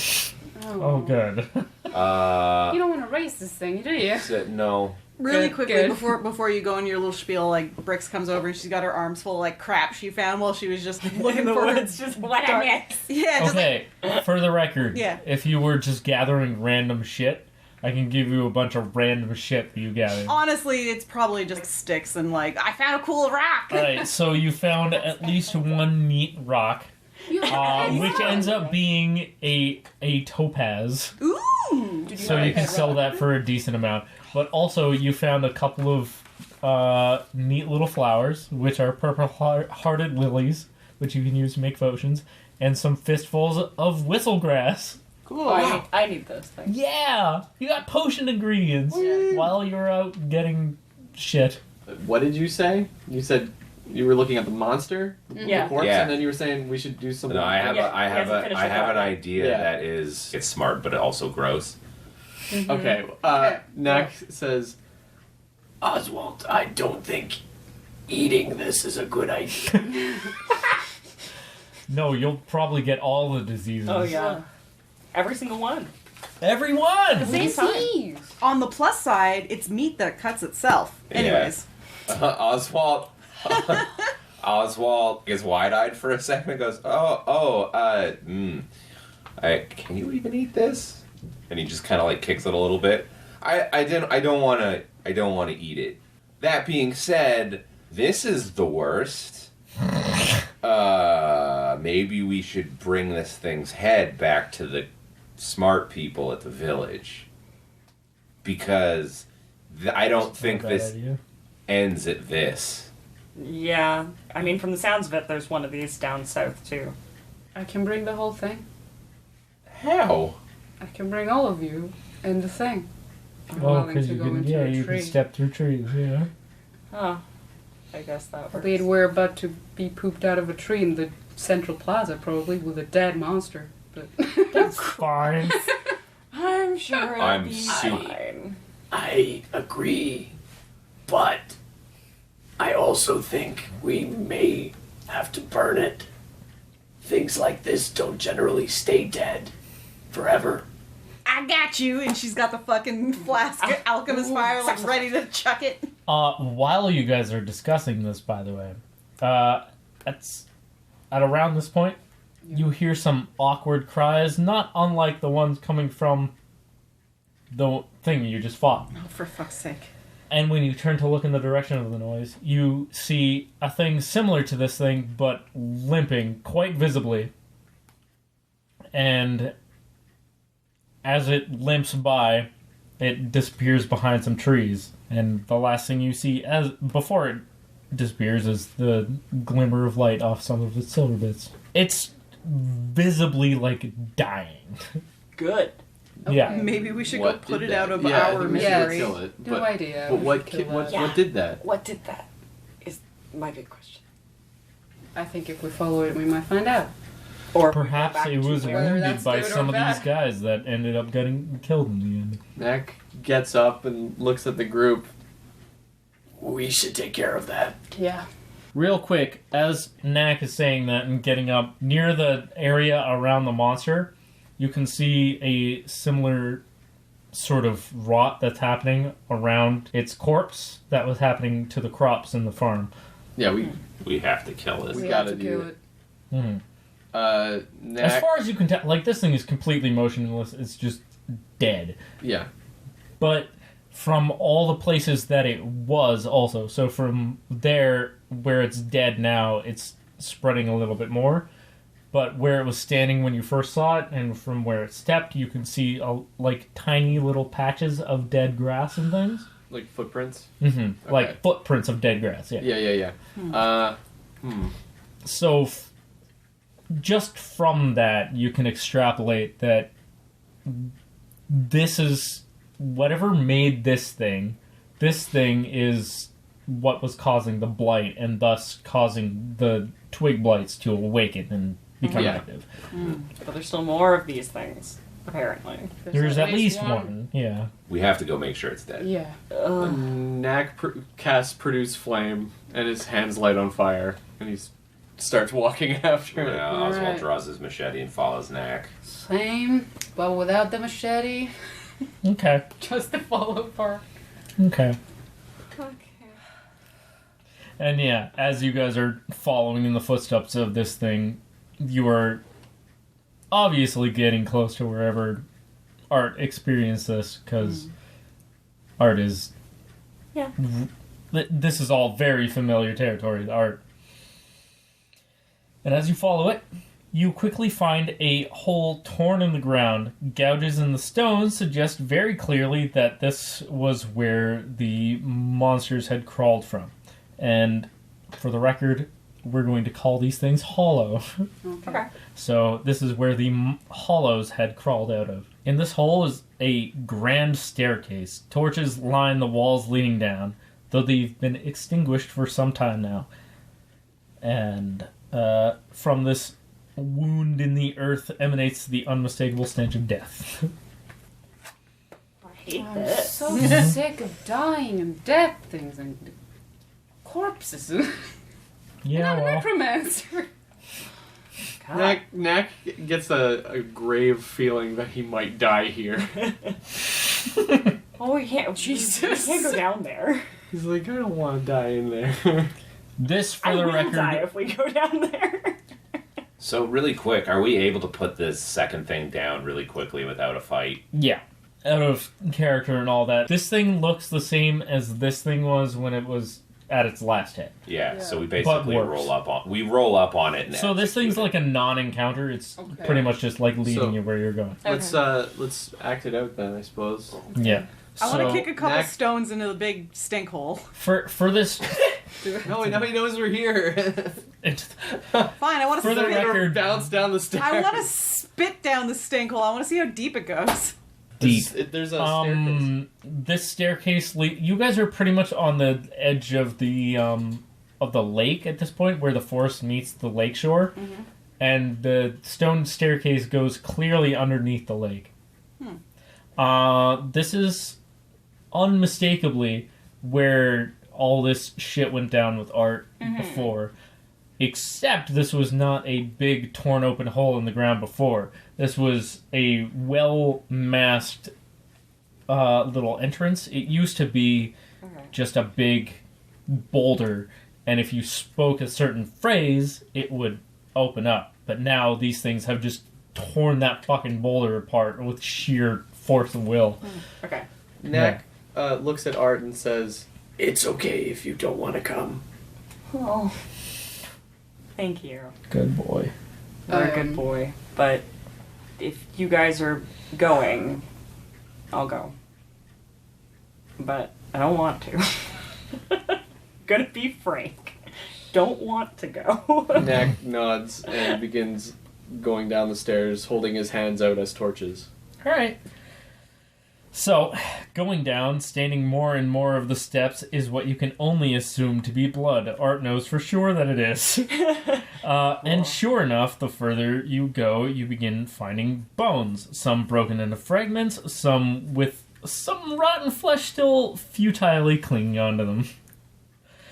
Oh good. You don't want to race this thing, do you? No. Really quickly, before you go in your little spiel, like, Brix comes over and she's got her arms full of, like, crap she found while she was just looking for woods, just what I missed. Yeah, just okay, for the record, if you were just gathering random shit, I can give you a bunch of random shit that you gather. Honestly, it's probably just sticks and like, I found a cool rock! Alright, so you found at least one neat rock, which ends up being a topaz. Ooh! So you can sell that for a decent amount. But also, you found a couple of neat little flowers, which are purple-hearted lilies, which you can use to make potions, and some fistfuls of whistlegrass. Cool. I need those things. Yeah! You got potion ingredients while you're out getting shit. What did you say? You said you were looking at the monster, Yeah. the corpse, Yeah. and then you were saying we should do some. No, I have Yeah, I he have hasn't finished with an that. idea Yeah. that is it's smart but also gross. Okay. Knack says, Oswalt, I don't think eating this is a good idea. No, you'll probably get all the diseases. Oh yeah, every single one. Everyone! Same time. On the plus side, it's meat that cuts itself. Yeah. Anyways. Oswalt gets wide-eyed for a second and goes, can you even eat this? And he just kind of like kicks it a little bit. I don't want to eat it. That being said, this is the worst. Maybe we should bring this thing's head back to the smart people at the village. Because I don't think this ends at this. Yeah, I mean, from the sounds of it, there's one of these down south too. I can bring the whole thing. How? I can bring all of you and the thing. I'm Oh, willing because to you go can, into a you tree. can step through trees, yeah. Huh. I guess that works. Albeit we're about to be pooped out of a tree in the central plaza, probably, with a dead monster. But That's fine. I'm sure it'll I'm be super- fine. I agree, but I also think we may have to burn it. Things like this don't generally stay dead forever. I got you! And she's got the fucking flask of alchemist fire, like, ready to chuck it. While you guys are discussing this, by the way, at around this point, you hear some awkward cries, not unlike the ones coming from the thing you just fought. Oh, for fuck's sake. And when you turn to look in the direction of the noise, you see a thing similar to this thing, but limping quite visibly. And as it limps by, it disappears behind some trees. And the last thing you see before it disappears is the glimmer of light off some of its silver bits. It's visibly, like, dying. Good. Yeah. Maybe we should go What put did it out that? of Yeah, I our think we should misery. kill it. no idea. But We what, should kill what, that. what did that? What did that? Is my big question. I think if we follow it, we might find out. Or Perhaps back it to was where- Whether wounded that's by good or some of these bad. guys that ended up getting killed in the end. Knack gets up and looks at the group. We should take care of that. Yeah. Real quick, as Knack is saying that and getting up near the area around the monster, you can see a similar sort of rot that's happening around its corpse that was happening to the crops in the farm. Yeah, We have to kill this. We We gotta have to do kill it. it. As Knack. far as you can tell, like, this thing is completely motionless. It's just dead. Yeah. But from all the places that it was also, so from there where it's dead now, it's spreading a little bit more. But where it was standing when you first saw it, and from where it stepped, you can see like tiny little patches of dead grass and things. Like footprints? Mm-hmm. Okay. Like footprints of dead grass. Yeah. Yeah. So just from that, you can extrapolate that this is whatever made this thing. This thing is what was causing the blight, and thus causing the twig blights to awaken and become Yeah. active. But there's still more of these things, apparently. There's at least one. Yeah. We have to go make sure it's dead. Yeah. Knack casts Produce Flame, and his hands light on fire, and he starts walking after it. Yeah, Oswald Alright. draws his machete and follows Knack. Same, but without the machete. Okay. Just the follow part. Okay. And yeah, as you guys are following in the footsteps of this thing, you are obviously getting close to wherever Art experience this, because Art is... Yeah. This is all very familiar territory to Art. And as you follow it, you quickly find a hole torn in the ground. Gouges in the stone suggest very clearly that this was where the monsters had crawled from. And for the record, we're going to call these things hollow. Okay. So this is where the hollows had crawled out of. In this hole is a grand staircase. Torches line the walls leading down, though they've been extinguished for some time now. And from this wound in the earth emanates the unmistakable stench of death. I hate I'm this. so sick of dying and death things and corpses. Yeah, I'm a well, necromancer. Knack gets a grave feeling that he might die here. Oh, we can't. Jesus. We can't go down there. He's like, I don't want to die in there. this, for I the will record, die if we go down there. So really quick, are we able to put this second thing down really quickly without a fight? yeah, out of character and all that. This thing looks the same as this thing was when it was at its last hit. Yeah. Yeah. So we basically worse. roll up on it. And So this thing's execute like a non-encounter. It's Okay. pretty much just like leading So- you where you're going. Let's act it out then, I suppose. Yeah. I want So, to kick a couple Knack- stones into the big stink hole. for this. No, now he knows we're here. Fine, I want to For the spit. record- Bounce down the stairs. I want to spit down the stink hole. I want to see how deep it goes. Deep. There's a staircase. This staircase. You guys are pretty much on the edge of the lake at this point, where the forest meets the lakeshore, and the stone staircase goes clearly underneath the lake. This is unmistakably where all this shit went down with Art before. Except this was not a big torn open hole in the ground before. This was a well-masked little entrance. It used to be just a big boulder, and if you spoke a certain phrase, it would open up. But now these things have just torn that fucking boulder apart with sheer force of will. Okay. Knack looks at Art and says, It's okay if you don't want to come. Oh. Thank you. Good boy. You're a good boy. But if you guys are going, I'll go. But I don't want to. Gonna be frank. Don't want to go. Knack nods and begins going down the stairs, holding his hands out as torches. Alright. So, going down, standing more and more of the steps is what you can only assume to be blood. Art knows for sure that it is. And sure enough, the further you go, you begin finding bones. Some broken into fragments, some with some rotten flesh still futilely clinging onto them.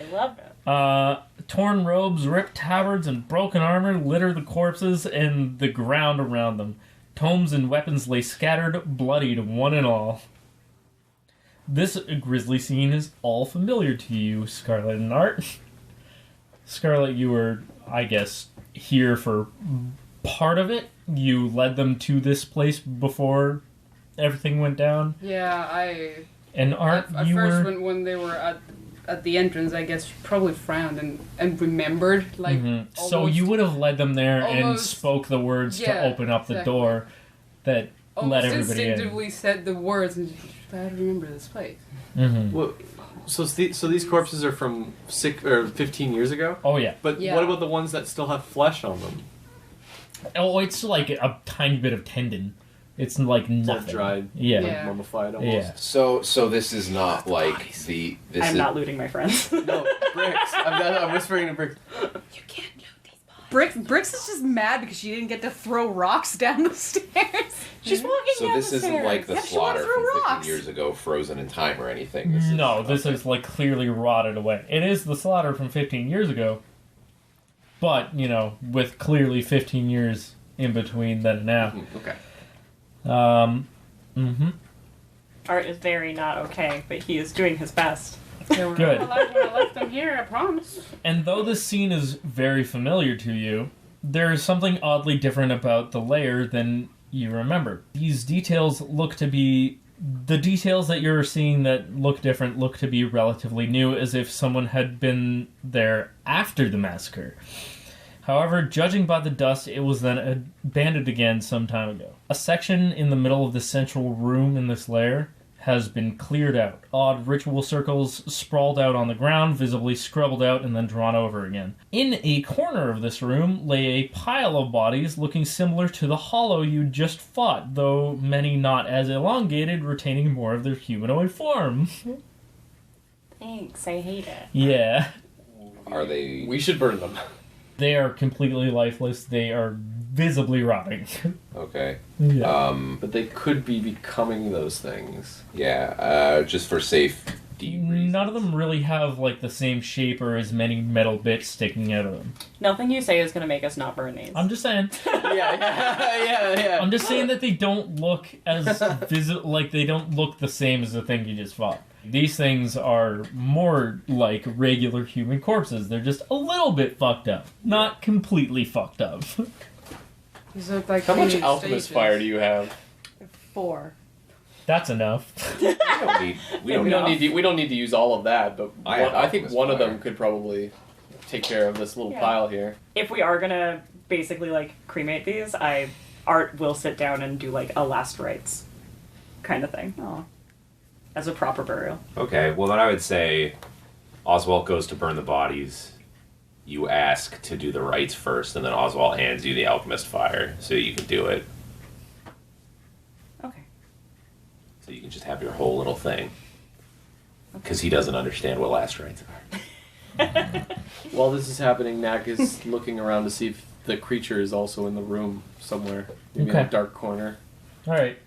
I love it. Torn robes, ripped tabards, and broken armor litter the corpses and the ground around them. Tomes and weapons lay scattered, bloodied, one and all. This grisly scene is all familiar to you, Scarlet and Art. Scarlet, you were, I guess, here for part of it. You led them to this place before everything went down. Yeah, And Art, at you first were... when they were at the entrance, I guess she probably frowned and remembered, like, So almost- you would have led them there and almost- spoke the words to yeah, open up the exactly. door that let almost everybody in. instinctively said the words, and I remember this place. Well, so these corpses are from 15 years ago? Oh, yeah. But Yeah. what about the ones that still have flesh on them? Oh, it's like a tiny bit of tendon. It's like It's all nothing. dried, Yeah. Yeah. mummified almost. Yeah. So this is not like this I'm is not looting my friends. No, Brix. I'm whispering to Brix. You can't loot these bones. Brix is just mad because she didn't get to throw rocks down the stairs. She's walking So down this the isn't stairs. like the Yeah, she wanna slaughter throw from 15 rocks. years ago, frozen in time or anything. This No, is, this is like clearly rotted away. It is the slaughter from 15 years ago, but, you know, with clearly 15 years in between then and now. Okay. Art is very not okay, but he is doing his best. Good. I left them here, I promise. And though this scene is very familiar to you, there is something oddly different about the lair than you remember. These details look to be... The details that you're seeing that look different look to be relatively new, as if someone had been there after the massacre. However, judging by the dust, it was then abandoned again some time ago. A section in the middle of the central room in this lair has been cleared out. Odd ritual circles sprawled out on the ground, visibly scrabbled out and then drawn over again. In a corner of this room lay a pile of bodies looking similar to the hollow you just fought, though many not as elongated, retaining more of their humanoid form. Thanks, I hate it. Yeah. Are they... We should burn them. They are completely lifeless. They are visibly rotting. Okay. Yeah. But they could be becoming those things. Yeah, just for safety reasons. None of them really have like the same shape or as many metal bits sticking out of them. Nothing you say is going to make us not burn these. I'm just saying. yeah. I'm just saying that they don't look as like they don't look the same as the thing you just fought. These things are more like regular human corpses. They're just a little bit fucked up. Not completely fucked up. These look like How much cleaning alchemist stages. fire do you have? 4. That's enough. We don't need to use all of that, but I think alchemist one of fire. them could probably take care of this little Yeah. pile here. If we are going to basically, like, cremate these, Art will sit down and do, like, a last rites kind of thing. Oh. As a proper burial. Okay, well then I would say Oswalt goes to burn the bodies. You ask to do the rites first, and then Oswalt hands you the alchemist fire so you can do it. Okay. So you can just have your whole little thing. Because he doesn't understand what last rites are. While this is happening, Knack is looking around to see if the creature is also in the room somewhere. Maybe in Okay. a dark corner. Alright,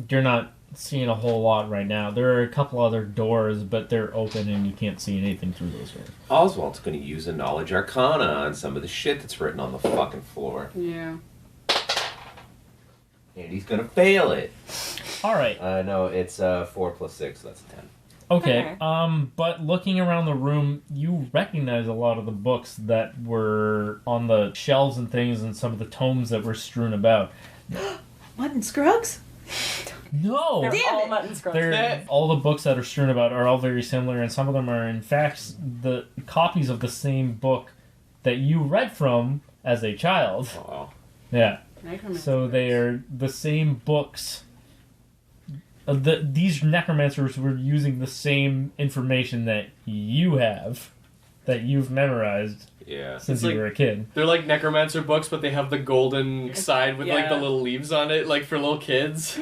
you're not seeing a whole lot right now. There are a couple other doors, but they're open and you can't see anything through those doors. Oswald's going to use a knowledge arcana on some of the shit that's written on the fucking floor. Yeah. And he's going to fail it. Alright. No, it's 4 plus 6, so that's a 10. Okay, but looking around the room, you recognize a lot of the books that were on the shelves and things and some of the tomes that were strewn about. Mutton Scruggs? No! They're Damn all it. mutton scrubs. All the books that are strewn about are all very similar, and some of them are in fact the copies of the same book that you read from as a child. Oh, well. Yeah. Necromancer So they are the same books. These necromancers were using the same information that you have, that you've memorized Yeah. since It's you like- were a kid. They're like necromancer books, but they have the golden side with like the Yeah. little leaves on it, like for little kids.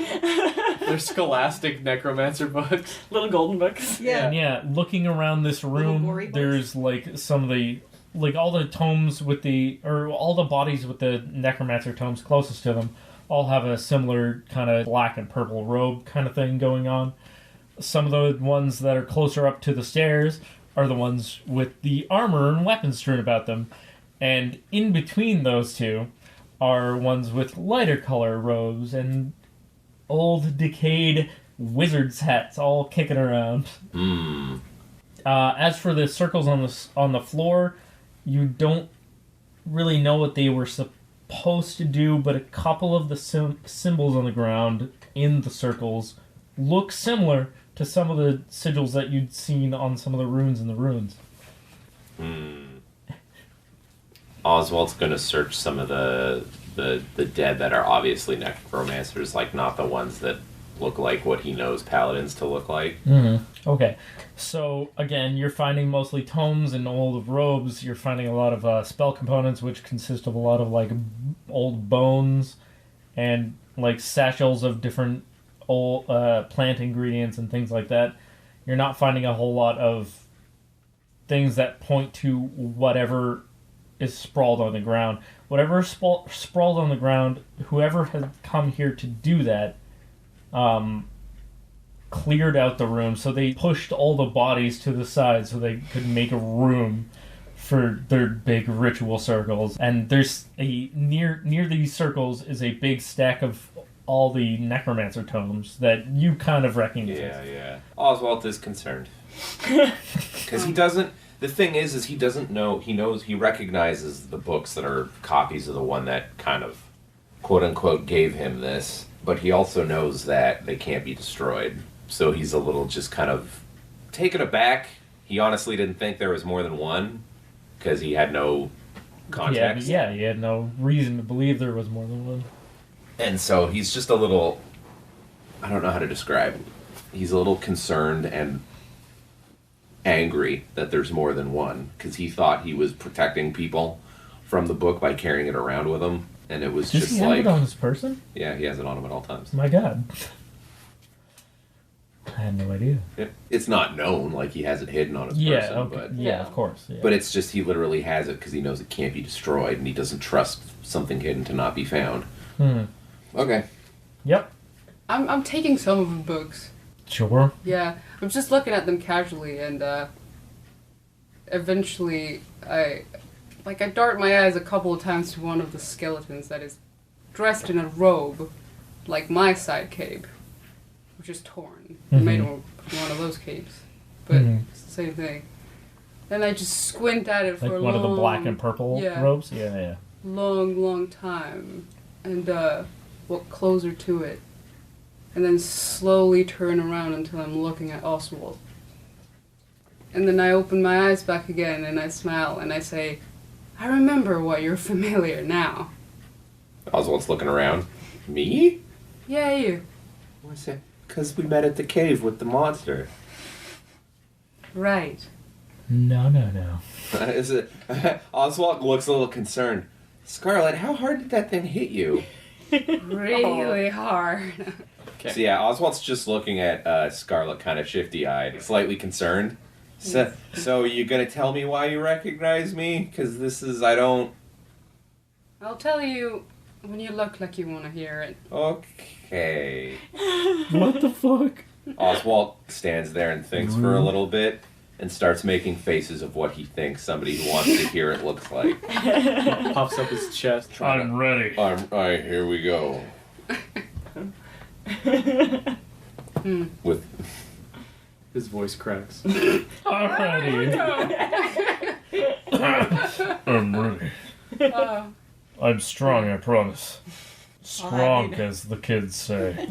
They're scholastic necromancer books. Little golden books. Yeah. And yeah, looking around this Little room, gory books. there's like some of the, like all the tomes with the, or all the bodies with the necromancer tomes closest to them, all have a similar kind of black and purple robe kind of thing going on. Some of the ones that are closer up to the stairs are the ones with the armor and weapons strewn about them. And in between those two are ones with lighter color robes and old decayed wizard's hats all kicking around. Hmm. As for the circles on the floor, you don't really know what they were supposed to do, but a couple of the symbols on the ground in the circles look similar to some of the sigils that you'd seen on some of the runes in the ruins. Oswald's going to search some of the dead that are obviously necromancers, like not the ones that look like what he knows paladins to look like. Mm-hmm. Okay. So, again, you're finding mostly tomes and old robes. You're finding a lot of spell components, which consist of a lot of, like, old bones and, like, satchels of different old plant ingredients and things like that. You're not finding a whole lot of things that point to whatever is sprawled on the ground. Whatever is sprawled on the ground, whoever has come here to do that, cleared out the room, so they pushed all the bodies to the side so they could make a room for their big ritual circles. And there's a near these circles is a big stack of all the necromancer tomes that you kind of recognize. Yeah. Oswald is concerned. Because he doesn't... The thing is he doesn't know... He recognizes the books that are copies of the one that kind of quote-unquote gave him this, but he also knows that they can't be destroyed. So he's a little just kind of taken aback. He honestly didn't think there was more than one, because he had no context. Yeah, he had no reason to believe there was more than one. And so he's just a little... I don't know how to describe it. He's a little concerned and angry that there's more than one, because he thought he was protecting people from the book by carrying it around with him, and it was Does just he have like... it on his person? Yeah, he has it on him at all times. My god. I had no idea. It's not known, like he has it hidden on his person, Okay. but... Yeah, of course. Yeah. But it's just he literally has it because he knows it can't be destroyed, and he doesn't trust something hidden to not be found. Okay. Yep. I'm taking some of the books. Sure. Yeah, I'm just looking at them casually, and eventually I dart my eyes a couple of times to one of the skeletons that is dressed in a robe, like my side cape, which is torn. I made one of those capes, but it's the same thing. Then I just squint at it for Like a one long... of the black and purple robes? Yeah. long time, and look closer to it, and then slowly turn around until I'm looking at Oswalt. And then I open my eyes back again, and I smile, and I say, I remember why you're familiar now. Oswald's looking around. Me? Yeah, you. What's it? Because we met at the cave with the monster. Right. No. Is it? Oswald looks a little concerned. Scarlet, how hard did that thing hit you? Really hard. So yeah, Oswald's just looking at Scarlet kind of shifty-eyed, slightly concerned. So you gonna tell me why you recognize me? Because this is, I'll tell you when you look like you want to hear it. Okay. What the fuck? Oswald stands there and thinks for a little bit and starts making faces of what he thinks somebody who wants to hear it looks like. Puffs up his chest. I'm ready. Alright, here we go. With His voice cracks. I'm ready. I'm ready. I'm strong, I promise. Strong, as the kids say.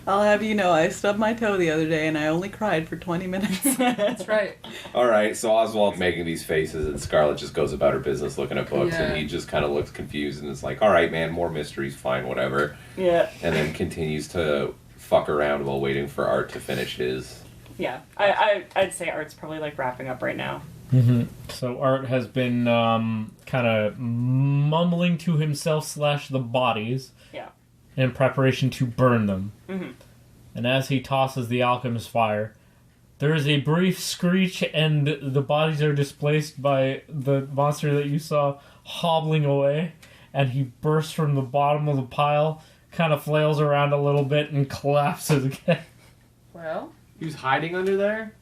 I'll have you know, I stubbed my toe the other day and I only cried for 20 minutes. That's right. Alright, so Oswald's making these faces and Scarlet just goes about her business looking at books and he just kind of looks confused and is like, alright man, more mysteries, fine, whatever. Yeah. And then continues to fuck around while waiting for Art to finish his. Yeah. I'd say Art's probably like wrapping up right now. So Art has been kind of mumbling to himself / the bodies in preparation to burn them. And as he tosses the alchemist fire, there is a brief screech and the bodies are displaced by the monster that you saw hobbling away, and he bursts from the bottom of the pile, kind of flails around a little bit and collapses again. Well? He was hiding under there?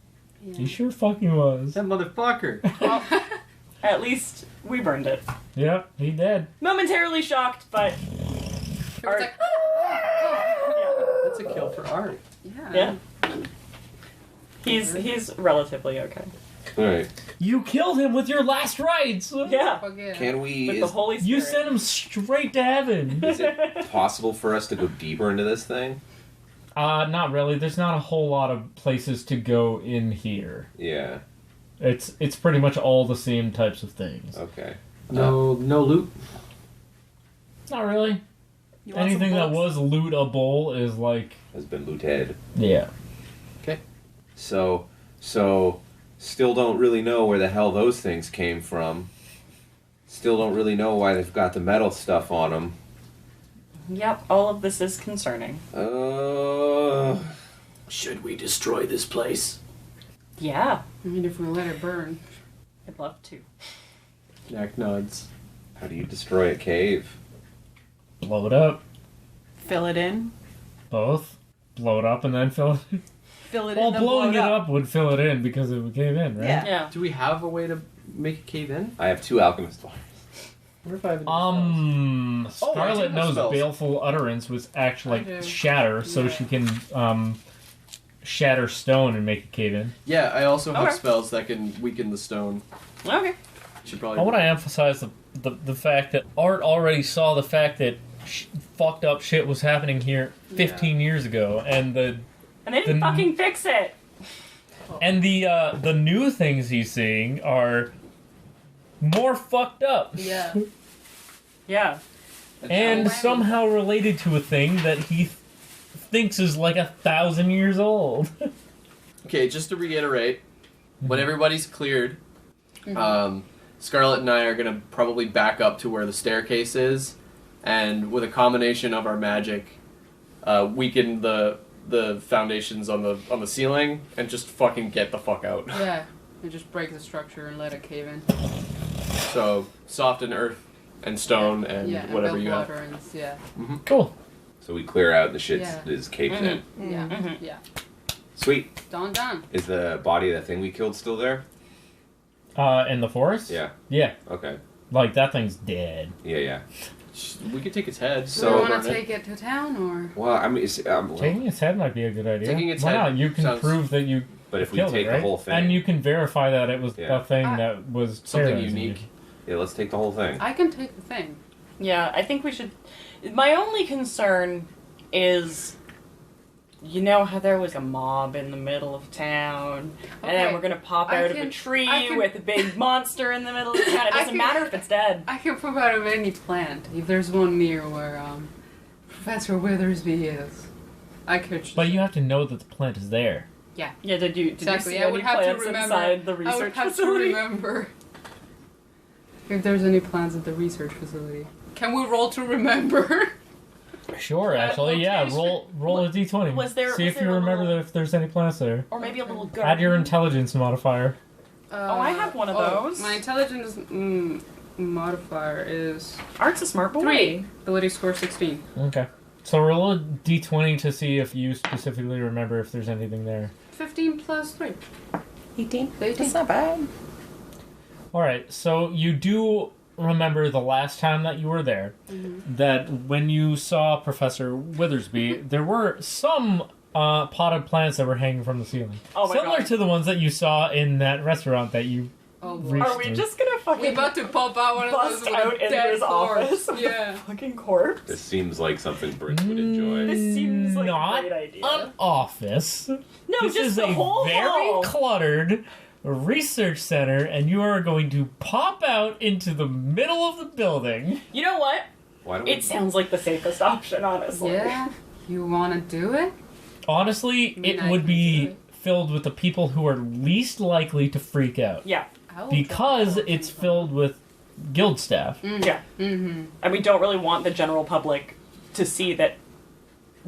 Yeah. He sure fucking was. That motherfucker. Well, at least we burned it. Yep, he did. Momentarily shocked, but Art. Like, That's a kill for Art. Yeah. He's relatively okay. Alright. You killed him with your last rites! Yeah. Can we... With the Holy Spirit. You sent him straight to heaven! Is it possible for us to go deeper into this thing? Not really. There's not a whole lot of places to go in here. Yeah. It's pretty much all the same types of things. Okay. No loot? Not really. You want Anything some that books? was lootable is like... Has been looted. Yeah. Okay. So, still don't really know where the hell those things came from. Still don't really know why they've got the metal stuff on them. Yep, all of this is concerning. Should we destroy this place? Yeah, I mean, if we let it burn. I'd love to. Knack nods. How do you destroy a cave? Blow it up. Fill it in. Both. Blow it up and then fill it in. Fill it Well, in, then blow blowing it it up. up would fill it in because it would cave in, right? Yeah. Yeah. Do we have a way to make a cave in? I have 2 alchemist wires. What if I have any Scarlet Oh, I do have knows spells. Baleful Utterance was actually I do. like shatter, so Yeah. she can shatter stone and make a cave in. Yeah, I also have Okay. spells that can weaken the stone. Okay. Should probably. I want to emphasize the fact that Art already saw the fact that fucked up shit was happening here 15 years ago, and And they didn't fucking fix it. And the new things he's seeing are more fucked up. Yeah. Yeah. And somehow related to a thing that he thinks is like 1,000 years old. Okay, just to reiterate, when everybody's cleared, Scarlet and I are going to probably back up to where the staircase is, and with a combination of our magic, weaken the foundations on the ceiling, and just fucking get the fuck out. Yeah. And just break the structure and let it cave in. So, soften earth and stone and whatever and you have. water and, yeah. Cool. So we clear out the shit Yeah. that is caved in. Yeah. Yeah. Sweet. Done. Is the body of that thing we killed still there? In the forest? Yeah. Yeah. Okay. Like, that thing's dead. Yeah. We could take its head. So do you want to take it to town, or? Well, I mean, Taking its head might be a good idea. Taking its Why head not? You can sounds- prove that you But if we killed take it, right? the whole thing, And you can verify that it was Yeah. a thing that was Something terrorizing unique. you. yeah, let's take the whole thing. I can take the thing. Yeah, I think we should. My only concern is, you know how there was a mob in the middle of town, and then Okay, we're gonna pop I out of can- a tree I can- with a big monster in the middle of the town. It I doesn't can- matter if it's dead. I can prove out of any plant. If there's one near where Professor Withersby is, I could. Just... But you have to know that the plant is there. Yeah. Yeah, did you Exactly. see I any would have to plants remember. inside the I would research have facility? to remember if there's any plants at the research facility. Can we roll to remember? Sure, actually, yeah. location. Roll a d20. Was there- See was if there you a remember little- if there's any plants there. Or maybe a little garden. Add your intelligence modifier. I have one of those. My intelligence modifier is Art's a smart boy. 3. Ability score 16. Okay. So roll a d20 to see if you specifically remember if there's anything there. 15 plus 3. 18. 18. That's not bad. Alright, so you do remember the last time that you were there, that when you saw Professor Withersby, there were some potted plants that were hanging from the ceiling. Oh my Similar God. to the ones that you saw in that restaurant that you Oh, reached Are we through. just gonna we fucking about to pop out one of those bust with out a into dead his corpse. office? Yeah. Fucking corpse. This seems like something Brix would enjoy. This seems like Not a great idea. an office. No, This just is the a whole very hall. cluttered research center, and you are going to pop out into the middle of the building. You know what? Why don't It sounds like the safest option, honestly. Yeah. You want to do it? Honestly, mean, it I would can be do it. filled with the people who are least likely to freak out. Yeah. I will Because try. it's filled with guild staff. Yeah. Mm-hmm. And we don't really want the general public to see that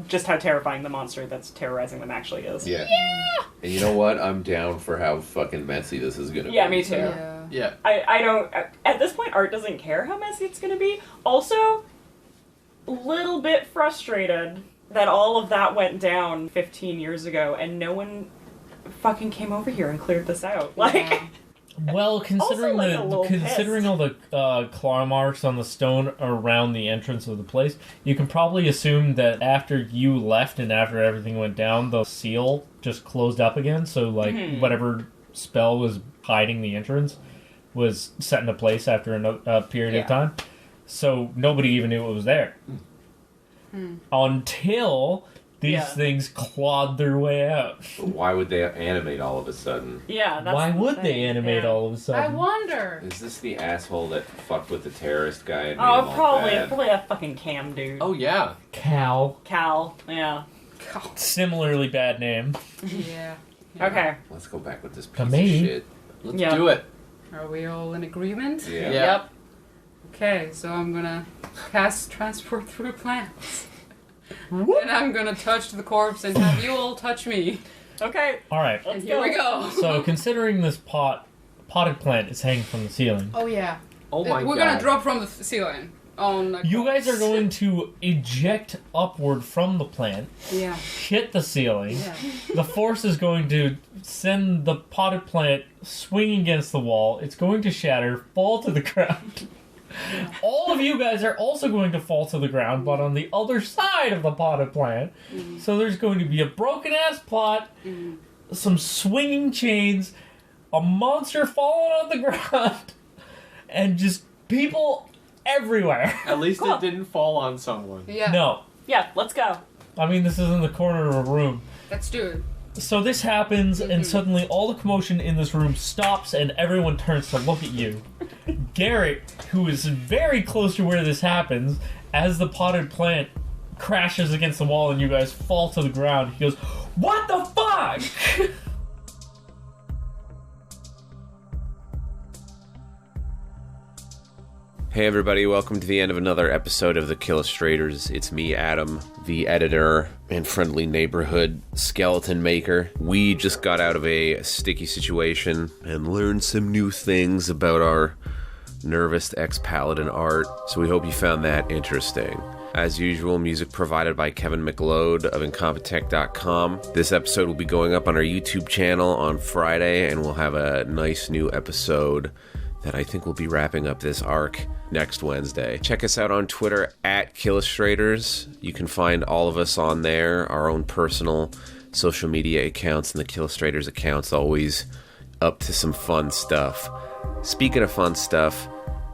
just how terrifying the monster that's terrorizing them actually is. Yeah. And you know what? I'm down for how fucking messy this is gonna be. Yeah, me too. Yeah. Yeah. I don't... At this point, Art doesn't care how messy it's going to be. Also, a little bit frustrated that all of that went down 15 years ago and no one fucking came over here and cleared this out. Like... Yeah. Well, considering like, a little considering all the claw marks on the stone around the entrance of the place, you can probably assume that after you left and after everything went down, the seal just closed up again. So, like, whatever spell was hiding the entrance was set into place after a period of time. So nobody even knew it was there until these things clawed their way out. But why would they animate all of a sudden? Yeah, that's Why the would thing. they animate Yeah. all of a I sudden? wonder. Is this the asshole that fucked with the terrorist guy and made Oh, him all probably bad? that fucking Cam dude. Oh yeah. Cal. Cal, yeah. Similarly bad name. Yeah. Okay. Let's go back with this piece Maybe. of shit. Let's Yeah. do it. Are we all in agreement? Yeah. Yeah. Yep. Okay, so I'm gonna cast transport through plants. And I'm gonna touch the corpse and have you all touch me. Okay. Alright. Let's And here we go. So, considering this potted plant is hanging from the ceiling, Oh yeah. Oh my We're god. gonna drop from the ceiling. On the you guys are corpse. going to eject upward from the plant, Yeah. hit the ceiling. Yeah. The force is going to send the potted plant swinging against the wall. It's going to shatter, fall to the ground. All of you guys are also going to fall to the ground, but on the other side of the potted plant. So there's going to be a broken ass pot, some swinging chains, a monster falling on the ground, and just people everywhere. At least it didn't fall on someone. Yeah. No. Yeah, let's go. I mean, this is in the corner of a room. Let's do it. So this happens, and suddenly all the commotion in this room stops, and everyone turns to look at you. Garrett, who is very close to where this happens, as the potted plant crashes against the wall and you guys fall to the ground, he goes, "What the fuck?" Hey everybody, welcome to the end of another episode of the Killustrators. It's me, Adam, the editor and friendly neighborhood skeleton maker. We just got out of a sticky situation and learned some new things about our nervous ex-paladin art, so we hope you found that interesting. As usual, music provided by Kevin McLeod of Incompetech.com. This episode will be going up on our YouTube channel on Friday, and we'll have a nice new episode that I think will be wrapping up this arc next Wednesday. Check us out on Twitter at Killustrators. You can find all of us on there, our own personal social media accounts and the Killustrators accounts, always up to some fun stuff. Speaking of fun stuff,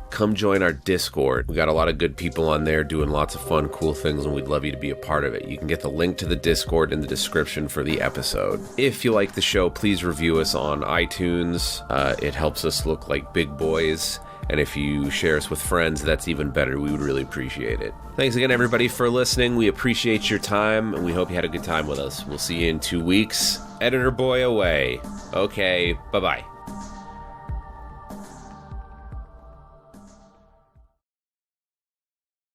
come join our Discord. We got a lot of good people on there doing lots of fun, cool things, and we'd love you to be a part of it. You can get the link to the Discord in the description for the episode. If you like the show, please review us on iTunes. It helps us look like big boys. And if you share us with friends, that's even better. We would really appreciate it. Thanks again, everybody, for listening. We appreciate your time, and we hope you had a good time with us. We'll see you in 2 weeks. Editor boy away. Okay, bye-bye.